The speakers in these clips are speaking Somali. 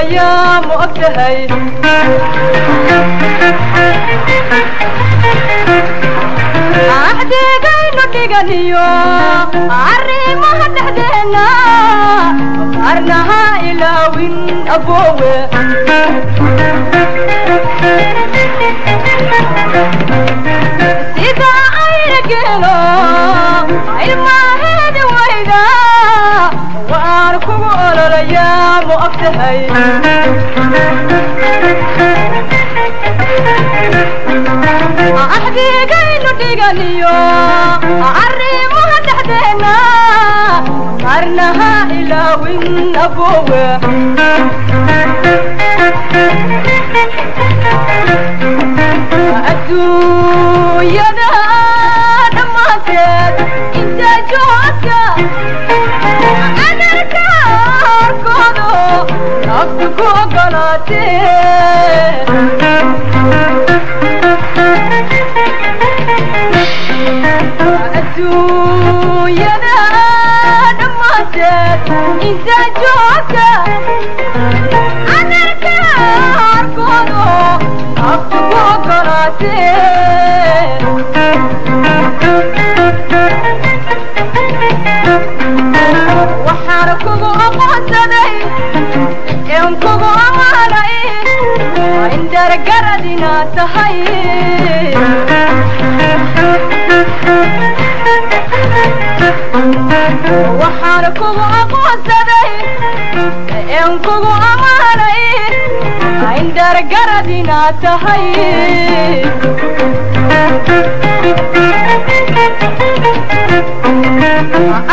يا مؤكدهي أحدي قينو ديغانيو عريمو هدهدينا وقارناها إلى وين أبوه سيدا عيرقلو عيرماهد ويدا واركو أولولا يا مؤكدهي أحدي قينو ديغانيو عريمو هدهدينا وقارناها إلى وين أبوه adduunyada dhammaanteed inta joogta adarka horkoodo naftu ku ogolaatee adduunyada dhammaanteed inta joogta adarka horkoodo naftu ku ogolaatee waxaan kugu aqoonsaday een kugu amaanay in dargarad inaad tahay waxaan kugu aqoonsaday een kugu amaanay in dargarad inaad tahay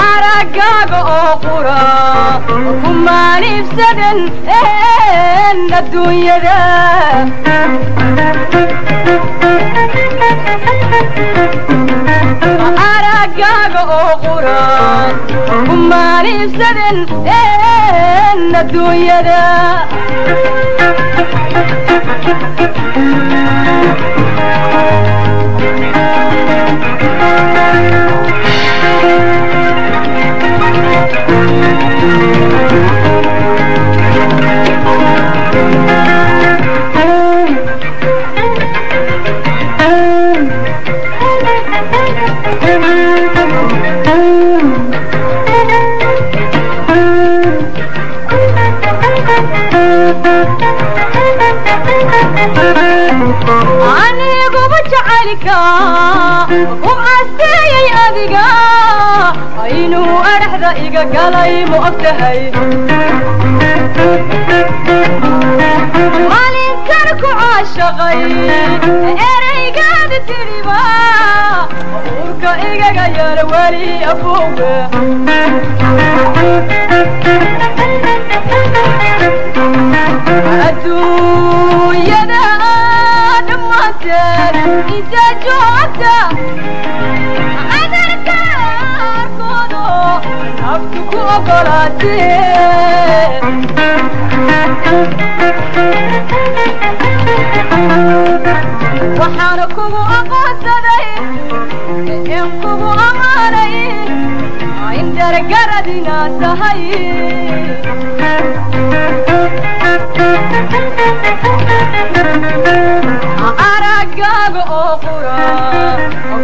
aragaaga oo qura kumaan iibsadan adduunyada aragaaga oo qura kumaan iibsadan adduunyada anigu bajacalka umaastayay adiga inuu araxda iga galay moogtahay maalintan ku caashaqay eraygaada tiriba urka igaga yar wali afuuga adduunyada dhammaanteed inta joogta adarka arkoodo naftu ku ogolaatee waxaan kugu aqoonsaday een kugu amaanay in dargarad inaad tahay aragaaga oo qura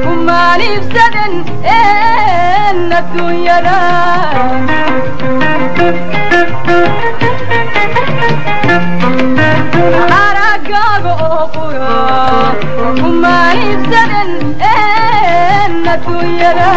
kumaan iibsadan adduunyada aragaaga oo qura kumaan iibsadan adduunyada